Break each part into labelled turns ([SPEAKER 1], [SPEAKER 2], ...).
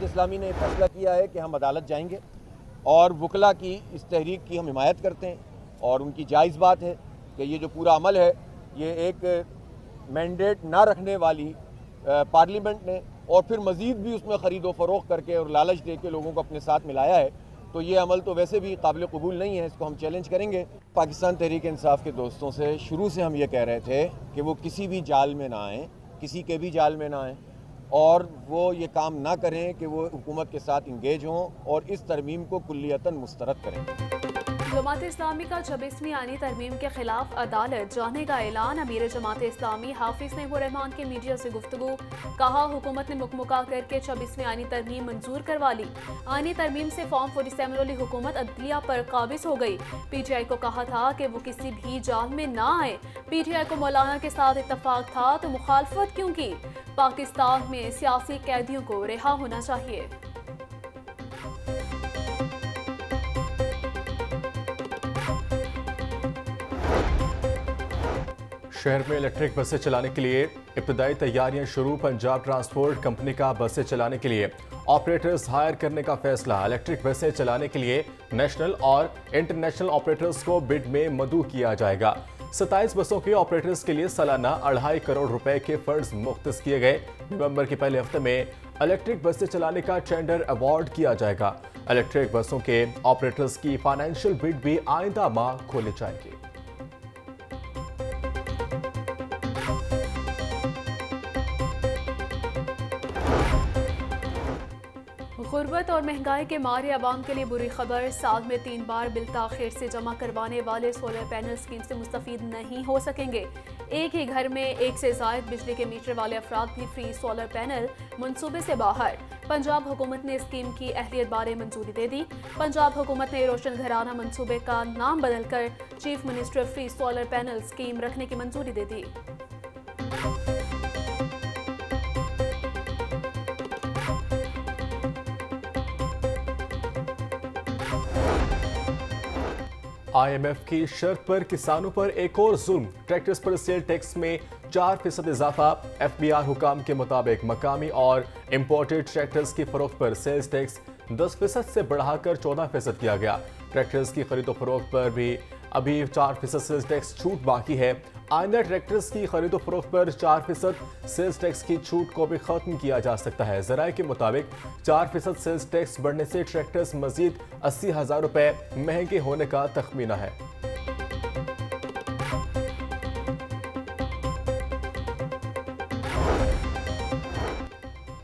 [SPEAKER 1] जमात इस्लामी ने फैसला किया है कि हम अदालत जाएंगे और वकला की इस तहरीक की हम हिमायत करते हैं और उनकी जायज़ बात है कि ये जो पूरा अमल है ये एक मैंडेट ना रखने वाली पार्लियामेंट ने और फिर मज़ीद भी उसमें ख़रीदो फ़रोख्त करके और लालच दे के लोगों को अपने साथ मिलाया है, तो ये अमल तो वैसे भी काबिल कबूल नहीं है, इसको हम चैलेंज करेंगे। पाकिस्तान तहरीक इंसाफ के दोस्तों से शुरू से हम ये कह रहे थे कि वो किसी भी जाल में ना आएँ, किसी के भी जाल में ना आएँ और वो ये काम ना करें कि वो हुकूमत के साथ इंगेज हों और इस तरमीम को कुल्लियतन मुस्तरद करें।
[SPEAKER 2] जमात इस्लामी का 26वीं आईनी तरमीम के खिलाफ अदालत जाने का ऐलान। अमीर जमात इस्लामी हाफिज रहमान की मीडिया से गुफ्तगू। कहा, हुकूमत ने मुकमुका करके 26वीं आईनी तरमीम मंजूर करवा ली। आईनी तरमीम से फॉर्म 47 वाली हुकूमत अदलिया पर काबिज हो गई। PTI को कहा था कि वो किसी भी जाल में ना आए। PTI को मौलाना के साथ इत्तफाक था तो मुखालफत क्यों की? पाकिस्तान में सियासी कैदियों को रिहा होना चाहिए।
[SPEAKER 3] शहर में इलेक्ट्रिक बसें चलाने के लिए इब्तदाई तैयारियां शुरू। पंजाब ट्रांसपोर्ट कंपनी का बसें चलाने के लिए ऑपरेटर्स हायर करने का फैसला। इलेक्ट्रिक बसें चलाने के लिए नेशनल और इंटरनेशनल ऑपरेटर्स को बिड में मदऊ किया जाएगा। 27 बसों के ऑपरेटर्स के लिए सालाना 2.5 करोड़ रुपए के फंड्स मुख्तस किए गए। नवंबर के पहले हफ्ते में इलेक्ट्रिक बसें चलाने का टेंडर अवार्ड किया जाएगा। इलेक्ट्रिक बसों के ऑपरेटर्स की फाइनेंशियल बिड भी आइंदा माह खोले जाएंगे।
[SPEAKER 2] गुर्बत और महंगाई के मारे अवाम के लिए बुरी खबर। साल में 3 बार बिल ताखिर से जमा करवाने वाले सोलर पैनल स्कीम से मुस्तफीद नहीं हो सकेंगे। एक ही घर में एक से ज़ायद बिजली के मीटर वाले अफराद भी फ्री सोलर पैनल मंसूबे से बाहर। पंजाब हुकूमत ने स्कीम की अहलियत बारे मंजूरी दे दी। पंजाब हुकूमत ने रोशन घराना मंसूबे का नाम बदलकर chief minister free solar panel scheme रखने की मंजूरी दे दी।
[SPEAKER 3] IMF की शर्त पर किसानों पर एक और जुल्म। ट्रैक्टर्स पर सेल टैक्स में 4% इजाफा। FBR हुकाम के मुताबिक मकामी और इम्पोर्टेड ट्रैक्टर्स की फरोख्त पर सेल्स टैक्स 10% से बढ़ाकर 14% किया गया। ट्रैक्टर्स की खरीदो फरोख्त पर भी अभी 4% सेल्स टैक्स छूट बाकी है। आइंदा ट्रैक्टर्स की खरीदो फरोख्त पर 4% सेल्स टैक्स की छूट को भी खत्म किया जा सकता है। ज़राए के मुताबिक 4% सेल्स टैक्स बढ़ने से ट्रैक्टर्स मजीद 80,000 रुपए महंगे होने का तखमीना है।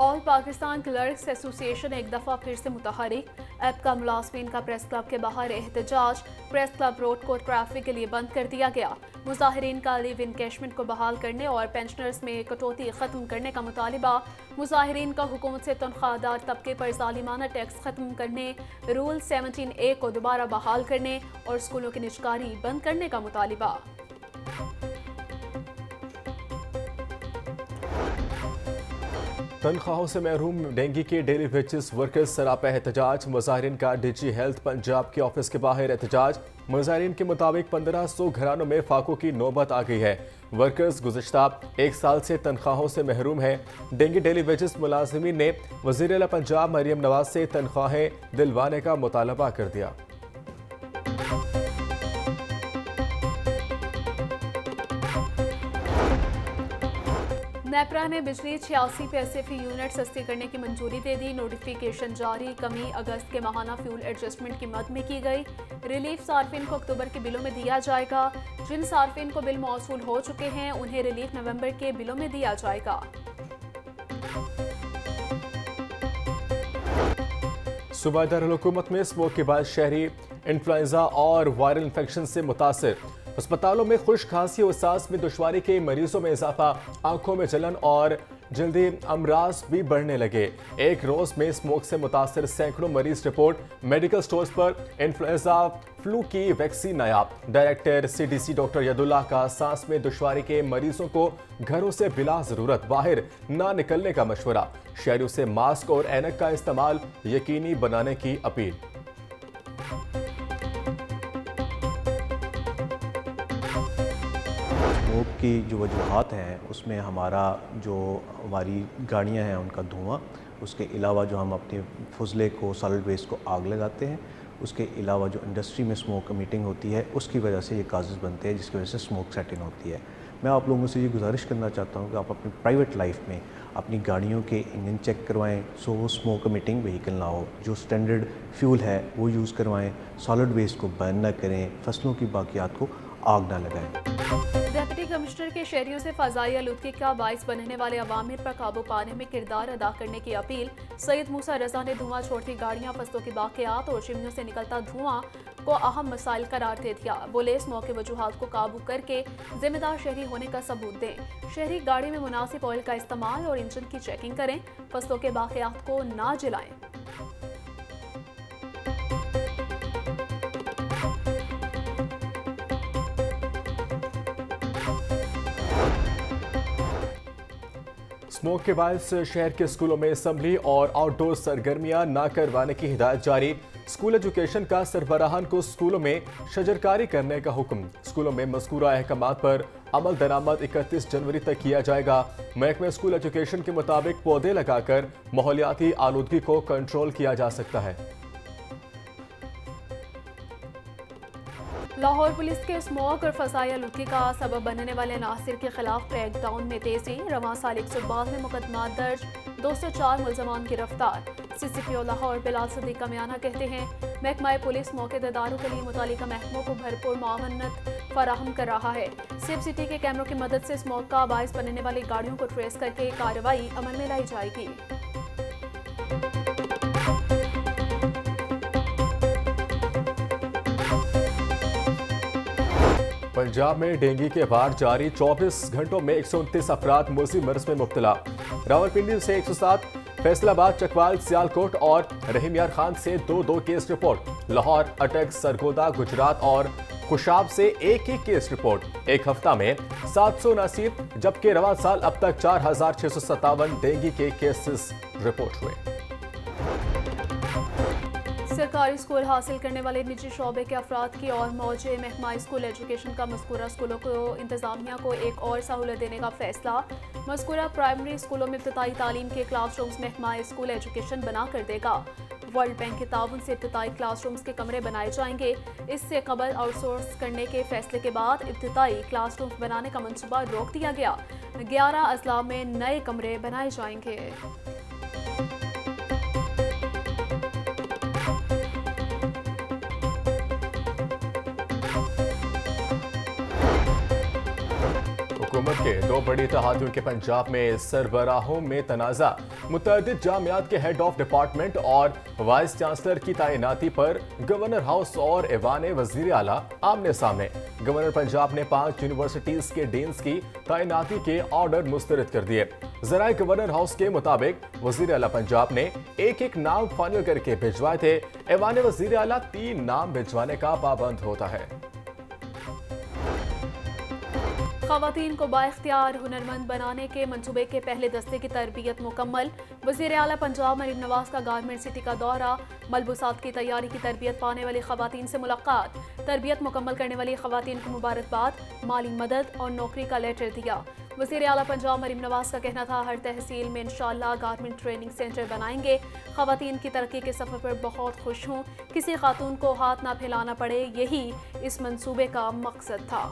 [SPEAKER 2] ऑल पाकिस्तान क्लर्क्स एसोसिएशन एक दफ़ा फिर से मुतहरिक। ऐप का मुलाजमीन का प्रेस क्लब के बाहर एहतजाज। प्रेस क्लब रोड को ट्रैफिक के लिए बंद कर दिया गया। मुजाहिरीन का लीव इनकैशमेंट को बहाल करने और पेंशनर्स में कटौती खत्म करने का मुतालिबा। मुजाहिरीन का हुकूमत से तनख्वाहदार तबके पर जालिमाना टैक्स खत्म करने, रूल 17A को दोबारा बहाल करने और स्कूलों की निजकारी बंद करने का मुतालिबा।
[SPEAKER 3] तनख्वाहों से महरूम डेंगी के डेली वेजेस वर्कर्स सरापा एहतजाज। मुजाहिरीन का DG हेल्थ पंजाब के ऑफिस के बाहर एहतजाज। मुजाहिरीन के मुताबिक 1500 घरानों में फाकों की नौबत आ गई है। वर्कर्स गुज़श्ता 1 साल से तनख्वाहों से महरूम हैं। डेंगी डेली वेजेस मुलाजिमीन ने वज़ीर आला पंजाब मरियम नवाज से तनख्वाहें दिलवाने का मुतालबा कर दिया।
[SPEAKER 2] नेपरा ने बिजली 86 पैसे फी यूनिट सस्ती करने की मंजूरी दे दी। नोटिफिकेशन जारी। कमी अगस्त के माहाना फ्यूल एडजस्टमेंट की मद में की गई। रिलीफ सार्फिन को अक्टूबर के बिलों में दिया जाएगा। जिन सार्फिन को बिल मौसूल हो चुके हैं उन्हें रिलीफ नवंबर के बिलों में दिया जाएगा।
[SPEAKER 3] सूबा दारुल-हुकूमत में स्मोक के बाद शहरी इन्फ्लुएंजा और वायरल इन्फेक्शन से मुतासर। अस्पतालों में खुश्क खांसी और सांस में दुश्वारी के मरीजों में इजाफा। आंखों में जलन और जल्दी अमराज भी बढ़ने लगे। एक रोज में स्मोक से मुतासर सैकड़ों मरीज रिपोर्ट। मेडिकल स्टोर्स पर इन्फ्लुएंजा फ्लू की वैक्सीन नायाब। डायरेक्टर CDC डॉक्टर यदुल्लाह का सांस में दुश्वारी के मरीजों को घरों से बिला जरूरत बाहर ना निकलने का मशवरा। शहरियों से मास्क और ऐनक का इस्तेमाल यकीनी बनाने की अपील।
[SPEAKER 4] स्मोक की जो वजूहात हैं उसमें हमारी गाड़ियां हैं उनका धुआं, उसके अलावा जो हम अपने फुजले को सॉलिड वेस्ट को आग लगाते हैं, उसके अलावा जो इंडस्ट्री में स्मोक मीटिंग होती है उसकी वजह से ये काजेज़ बनते हैं जिसकी वजह से स्मोक सेटिंग होती है। मैं आप लोगों से ये गुजारिश करना चाहता हूँ कि आप अपनी प्राइवेट लाइफ में अपनी गाड़ियों के इंजन चेक करवाएं, सो वो स्मोक मीटिंग व्हीकल ना हो, जो स्टैंडर्ड फ्यूल है वो यूज़ करवाएं, सॉलिड वेस्ट को बर्न ना करें, फसलों की बाकियात को आग ना लगाएं।
[SPEAKER 2] डिप्टी कमिश्नर के शहरियों से फ़ज़ाई आलूदगी का बाइस बनने वाले अवामिर पर काबू पाने में किरदार अदा करने की अपील। सैयद मूसा रजा ने धुआं छोड़ती गाड़ियां, फसलों की बाकियात और चिमनियों से निकलता धुआं को अहम मसाइल करार दे दिया। बोले इस मौके वजूहात को काबू करके जिम्मेदार शहरी होने का सबूत दें। शहरी गाड़ी में मुनासिब ऑयल का इस्तेमाल और इंजन की चेकिंग करें, फसलों के बाकियात को ना जलाएं।
[SPEAKER 3] स्मोक के बायस शहर के स्कूलों में असम्बली और आउटडोर सरगर्मियां न करवाने की हिदायत जारी। स्कूल एजुकेशन का सरबराहान को स्कूलों में शजरकारी करने का हुक्म। स्कूलों में मज़कूरा अहकामात पर अमल दरामद 31 जनवरी तक किया जाएगा। महकमे स्कूल एजुकेशन के मुताबिक पौधे लगाकर माहौलियाती आलूदगी को कंट्रोल किया जा सकता है।
[SPEAKER 2] लाहौर पुलिस के स्मोक और फ़ज़ाई आलूदगी का सबब बनने वाले नासिर के खिलाफ क्रैकडाउन में तेजी। रवां साल 192 मुकदमा दर्ज, 204 मुलजमान गिरफ्तार। CCPO लाहौर बिलाल सदीक का म्याना कहते हैं महकमा पुलिस मौके दारों के लिए मुतालिका महकमों को भरपूर मावनत फराहम कर रहा है। सेफ सिटी के कैमरों की मदद से स्मोक का बाइस बनने वाली गाड़ियों को ट्रेस करके कार्रवाई अमल में लाई जाएगी।
[SPEAKER 3] पंजाब में डेंगू के बाद जारी 24 घंटों में 129 अफराद मूसी मर्ज में मुब्तला। रावलपिंडी से 107, फैसलाबाद, चकवाल, सियालकोट और रहीम यार खान से 2-2 केस रिपोर्ट। लाहौर, अटक, सरगोदा, गुजरात और खुशाब से एक केस रिपोर्ट। एक हफ्ता में 779, जबकि रवां साल अब तक 4657 डेंगू के केसेस रिपोर्ट हुए।
[SPEAKER 2] सरकारी स्कूल हासिल करने वाले निजी शोबे के अफराद की और मौजे। महकमा स्कूल एजुकेशन का मज़कूरा स्कूलों को इंतजामिया को एक और सहूलत देने का फैसला। मज़कूरा प्राइमरी स्कूलों में इब्तदाई तालीम के क्लासरूम्स महकमा स्कूल एजुकेशन बना कर देगा। वर्ल्ड बैंक के ताउन से इब्तदाई क्लासरूम्स के कमरे बनाए जाएंगे। इससे कबल आउटसोर्स करने के फैसले के बाद इब्तदाई क्लासरूम्स बनाने का मंसूबा रोक दिया गया। 11 अजला में नए कमरे बनाए जाएंगे।
[SPEAKER 3] हुकूमत के 2 बड़ी इत्तेहादियों के पंजाब में सरबराहों में तनाज़ा। मुतअद्दिद जामियात के हेड ऑफ डिपार्टमेंट और वाइस चांसलर की तैनाती पर गवर्नर हाउस और ऐवान वज़ीर आला आमने सामने। गवर्नर पंजाब ने 5 यूनिवर्सिटीज के डीन्स की तैनाती के ऑर्डर मुस्तरद कर दिए। ज़राए गवर्नर हाउस के मुताबिक वज़ीर आला पंजाब ने एक नाम फाइनल करके भिजवाए थे। ऐवान वज़ीर आला 3 नाम भिजवाने का पाबंद होता है।
[SPEAKER 2] ख़वातीन को बाइख्तियार हुनरमंद बनाने के मंसूबे के पहले दस्ते की तरबियत मुकम्मल। वज़ीर आला पंजाब मरीम नवाज का गारमेंट सिटी का दौरा। मलबूसात की तैयारी की तरबियत पाने वाली ख़वातीन से मुलाकात। तरबियत मुकम्मल करने वाली ख़वातीन को मुबारकबाद, माली मदद और नौकरी का लेटर दिया। वज़ीर आला पंजाब मरीम नवाज का कहना था हर तहसील में इंशाअल्लाह गारमेंट ट्रेनिंग सेंटर बनाएंगे। ख़वातीन की तरक्की के सफ़र पर बहुत खुश हूँ। किसी खातून को हाथ ना फैलाना पड़े, यही इस मंसूबे का मकसद था।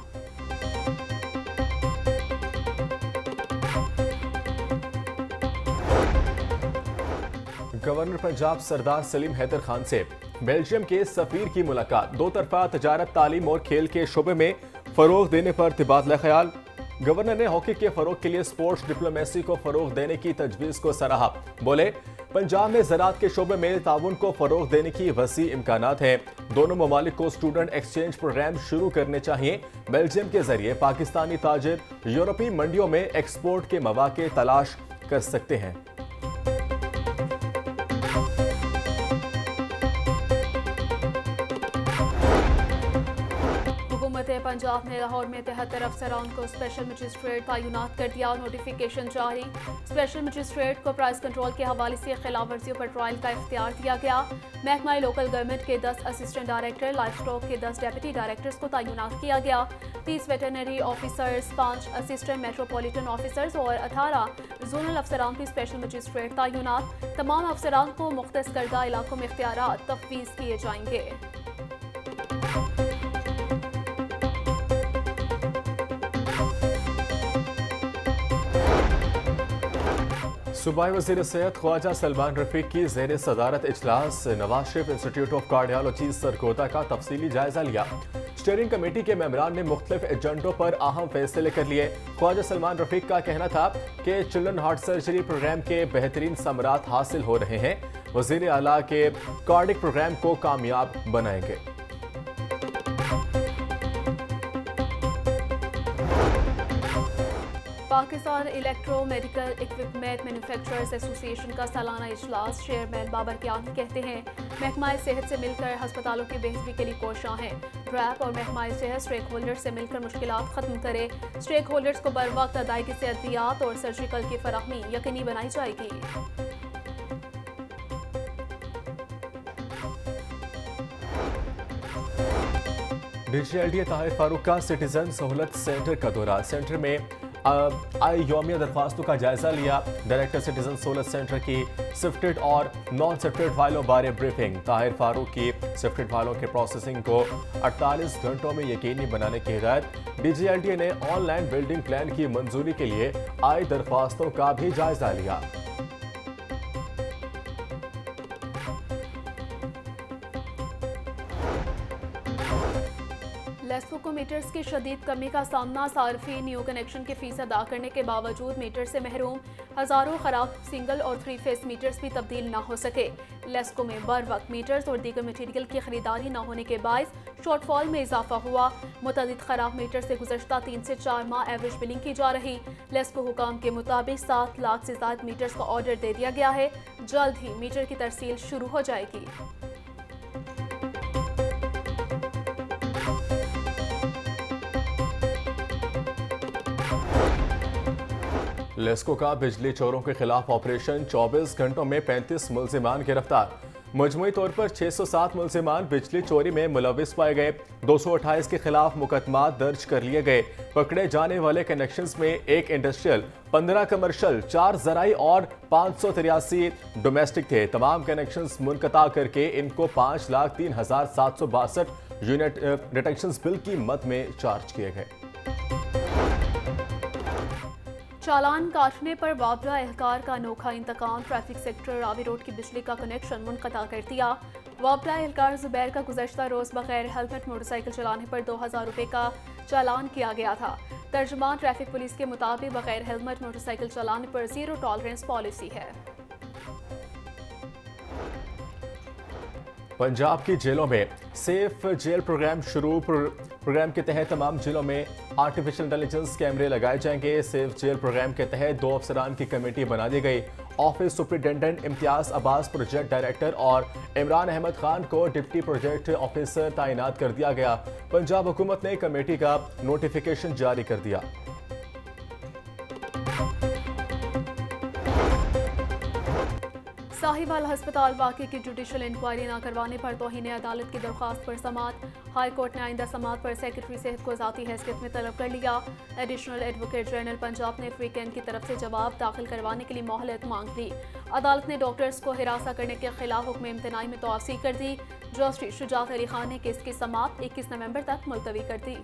[SPEAKER 3] गवर्नर पंजाब सरदार सलीम हैदर खान से बेल्जियम के सफीर की मुलाकात। 2 तरफा तजारत, तालीम और खेल के शोबे में फरोग देने पर तबादला ख्याल। गवर्नर ने हॉकी के फरोग के लिए स्पोर्ट्स डिप्लोमेसी को फरोग देने की तजवीज़ को सराहा। बोले पंजाब में ज़राअत के शोबे में ताउन को फरोग देने की वसी इम्कानात हैं। दोनों ममालिक को स्टूडेंट एक्सचेंज प्रोग्राम शुरू करने चाहिए। बेल्जियम के जरिए पाकिस्तानी ताजिर यूरोपीय मंडियों में एक्सपोर्ट के मौके तलाश कर सकते हैं।
[SPEAKER 2] पंजाब ने लाहौर में 73 अफसरान को स्पेशल मजिस्ट्रेट तैनात कर दिया। नोटिफिकेशन जारी। स्पेशल मजिस्ट्रेट को प्राइस कंट्रोल के हवाले से खिलाफ वर्जियों पर ट्रायल का इख्तियार दिया गया। महकमा लोकल गवर्नमेंट के 10 असिस्टेंट डायरेक्टर, लाइफ स्टॉक के 10 डेप्यूटी डायरेक्टर्स को तैनात किया गया। 30 veterinary officers, 5 assistant metropolitan officers और 18 जोनल अफसरान की स्पेशल मजिस्ट्रेट तैनात। तमाम अफसरान को मुख्तस करदा इलाकों में इख्तियारात तफवीज़ किए जाएंगे।
[SPEAKER 3] सूबाई वज़ीर सेहत ख्वाजा सलमान रफीक की ज़ेर सदारत इजलास Nawaz Sharif institute of cardiology Sargodha का तफसीली जायजा लिया। स्टीयरिंग कमेटी के मेंबरान ने मुख्तलिफ एजेंडों पर अहम फैसले कर लिए। ख्वाजा सलमान रफीक का कहना था कि चिल्ड्रन हार्ट सर्जरी प्रोग्राम के बेहतरीन समरात हासिल हो रहे हैं। वज़ीर आला के कार्डिक प्रोग्राम को कामयाब बनाएंगे।
[SPEAKER 2] Pakistan electro medical equipment manufacturers association का सालाना इजलास चेयरमैन बाबर कियानी कहते हैं महकमा सेहत से मिलकर हस्पतालों की बेहतरी के लिए कोशां हैं। ड्रैप और महकमा सेहत स्टेक होल्डर्स से मिलकर मुश्किलात खत्म करे। स्टेक होल्डर्स को बर वक्त अदायगी से अद्वियात और सर्जिकल की फराहमी यकीनी बनाई जाएगी।
[SPEAKER 3] DGLDA ताहिर फारूक का सिटीजन सहूलत सेंटर का दौरा। सेंटर में आई योमिया दरख्वास्तों का जायजा लिया। डायरेक्टर सिटीजन सहूलत सेंटर की स्विफ्टेड और नॉन स्विफ्टेड फाइलों बारे ब्रीफिंग। ताहिर फारूक की स्विफ्टेड फाइलों के प्रोसेसिंग को 48 घंटों में यकीनी बनाने की हिदायत। DGLDA ने ऑनलाइन बिल्डिंग प्लान की मंजूरी के लिए आई दरख्वास्तों का भी जायजा लिया।
[SPEAKER 2] लेस्को मीटर्स की शदीद कमी का सामना। सार्फिन न्यू कनेक्शन की फीस अदा करने के बावजूद मीटर से महरूम। हजारों खराब सिंगल और 3 फेस मीटर्स भी तब्दील न हो सके। लेस्को में बर वक्त मीटर्स और दीगर मटीरियल की खरीदारी न होने के बायस शॉर्टफॉल में इजाफा हुआ। मुतअद्दिद खराब मीटर से गुज़श्ता 3 से 4 माह एवरेज बिलिंग की जा रही। लेस्को हुकाम के मुताबिक 7 लाख से ज़्यादा मीटर्स का ऑर्डर दे दिया गया है। जल्द ही मीटर की तरसील शुरू हो जाएगी।
[SPEAKER 3] लेस्को का बिजली चोरों के खिलाफ ऑपरेशन। 24 घंटों में 35 मुलजिमान गिरफ्तार। मजमूई तौर पर 607 मुलजिमान बिजली चोरी में मुलविस पाए गए। 228 के खिलाफ मुकदमा दर्ज कर लिए गए। पकड़े जाने वाले कनेक्शंस में 1 इंडस्ट्रियल, 15 कमर्शियल, 4 ज़राई और 583 डोमेस्टिक थे। तमाम कनेक्शंस मुनक़ता करके इनको 5,03,762 यूनिट डिटेक्शन बिल की मद में चार्ज किए गए।
[SPEAKER 2] चालान काटने पर वाबला एहलकार का अनोखा इंतकाम। ट्रैफिक सेक्टर रावी रोड की बिजली का कनेक्शन मुनक़ता कर दिया। वाबला एहलकार जुबैर का गुज़श्ता रोज़ बगैर हेलमेट मोटरसाइकिल चलाने पर 2000 रुपये का चालान किया गया था। तर्जुमान ट्रैफिक पुलिस के मुताबिक बगैर हेलमेट मोटरसाइकिल चलाने पर 0 टॉलरेंस पॉलिसी है।
[SPEAKER 3] पंजाब की जेलों में सेफ जेल प्रोग्राम शुरू। प्रोग्राम के तहत तमाम जेलों में आर्टिफिशियल इंटेलिजेंस कैमरे लगाए जाएंगे। सेफ जेल प्रोग्राम के तहत 2 अफसरान की कमेटी बना दी गई। Office superintendent Imtiaz Abbas project director और इमरान अहमद खान को डिप्टी प्रोजेक्ट ऑफिसर तैनात कर दिया गया। पंजाब हुकूमत ने कमेटी का नोटिफिकेशन जारी कर दिया।
[SPEAKER 2] साहिवाल अस्पताल वाकई की जुडिशल इंक्वायरी न करवाने पर तौहीन अदालत की दरख्वास्त पर समाअत। हाई कोर्ट ने आइंदा समाअत पर सेक्रेटरी सेहत को ज़ाती हैसियत में तलब कर लिया। एडिशनल एडवोकेट जनरल पंजाब ने फ्रीकैन की तरफ से जवाब दाखिल करवाने के लिए मोहलत मांग ली। अदालत ने डॉक्टर्स को हिरासा करने के खिलाफ हुक्म इम्तनाई में तौसीक कर दी। जस्टिस शुजात अली खान ने केस की समाअत 21 नवंबर तक मुलतवी कर दी।